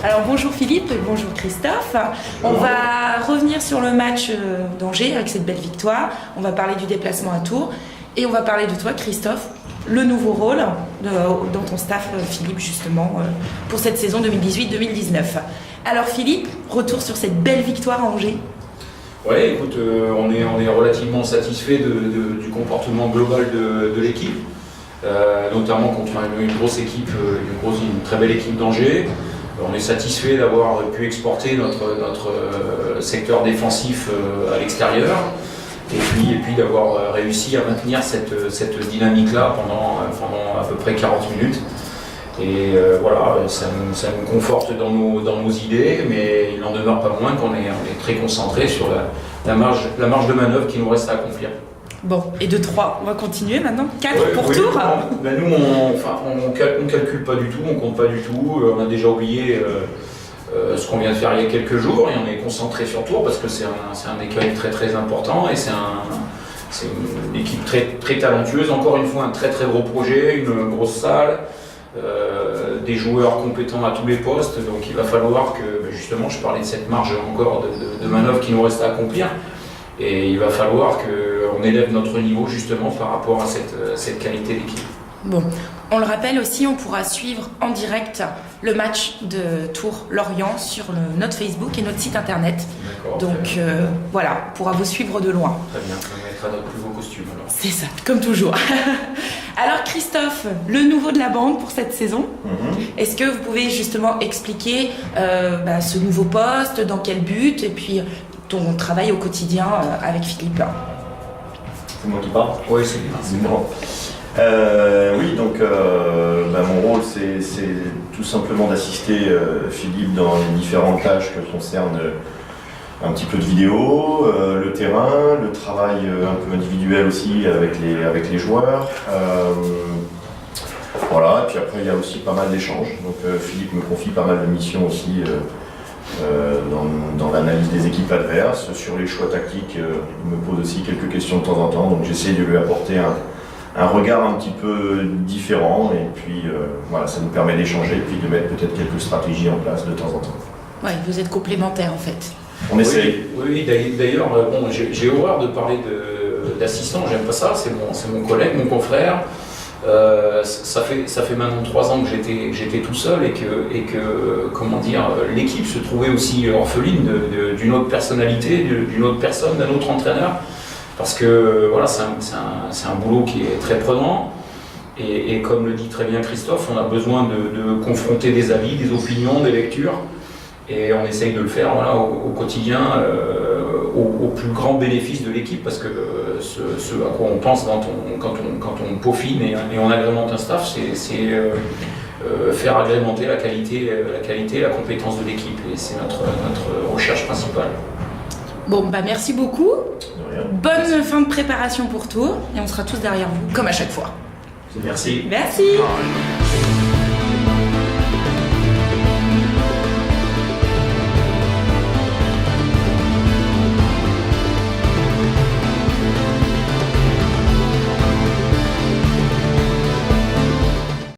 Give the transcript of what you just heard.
Alors bonjour Philippe, bonjour Christophe. On va revenir sur le match d'Angers avec cette belle victoire. On va parler du déplacement à Tours et on va parler de toi Christophe, le nouveau rôle dans ton staff Philippe justement pour cette saison 2018-2019. Alors Philippe, retour sur cette belle victoire à Angers. Oui, écoute, on est relativement satisfait du comportement global de l'équipe, notamment contre une grosse équipe, une très belle équipe d'Angers. On est satisfait d'avoir pu exporter notre secteur défensif à l'extérieur et puis d'avoir réussi à maintenir cette dynamique-là pendant à peu près 40 minutes. Et voilà, ça nous conforte dans nos idées, mais il n'en demeure pas moins qu'on est très concentré sur la marge de manœuvre qui nous reste à accomplir. Bon, et de 3, on va continuer maintenant. 4 pour Tours. Ben nous, on calcule pas du tout, on compte pas du tout. On a déjà oublié ce qu'on vient de faire il y a quelques jours et on est concentré sur Tours parce que c'est un écueil très très important et c'est une équipe très, très talentueuse. Encore une fois, un très très gros projet, une grosse salle. Des joueurs compétents à tous les postes, donc il va falloir que, justement, je parlais de cette marge encore de manœuvre qui nous reste à accomplir, et il va falloir qu'on élève notre niveau justement par rapport à cette qualité d'équipe. Bon, on le rappelle aussi, on pourra suivre en direct le match de Tours-Lorient sur notre Facebook et notre site internet. Donc voilà, on pourra vous suivre de loin. Très bien, on mettra notre plus beau costume alors. C'est ça, comme toujours. Alors Christophe, le nouveau de la bande pour cette saison, est-ce que vous pouvez justement expliquer ce nouveau poste, dans quel but, et puis ton travail au quotidien avec Philippe? C'est moi qui parle? Oui, c'est bien. C'est bon. Oui, donc mon rôle c'est tout simplement d'assister Philippe dans les différentes tâches que concernent un petit peu de vidéo, le terrain, le travail un peu individuel aussi avec les joueurs. Voilà, et puis après il y a aussi pas mal d'échanges. Donc Philippe me confie pas mal de missions aussi dans l'analyse des équipes adverses. Sur les choix tactiques, il me pose aussi quelques questions de temps en temps. Donc j'essaie de lui apporter un regard un petit peu différent et puis voilà, ça nous permet d'échanger et puis de mettre peut-être quelques stratégies en place de temps en temps. Oui, vous êtes complémentaires en fait. On essaye. Oui, d'ailleurs, bon, j'ai horreur de parler d'assistant, j'aime pas ça, c'est mon collègue, mon confrère. Ça fait maintenant 3 ans que j'étais tout seul et que comment dire, l'équipe se trouvait aussi orpheline d'une autre personnalité, d'une autre personne, d'un autre entraîneur. Parce que voilà, c'est un boulot qui est très prenant et comme le dit très bien Christophe, on a besoin de confronter des avis, des opinions, des lectures et on essaye de le faire voilà, au quotidien au plus grand bénéfice de l'équipe parce que ce à quoi on pense quand on peaufine et on agrémente un staff, c'est faire agrémenter la qualité et la compétence de l'équipe et c'est notre recherche principale. Bon, merci beaucoup. Bonne fin de préparation pour Tours et on sera tous derrière vous, comme à chaque fois. Merci. Merci.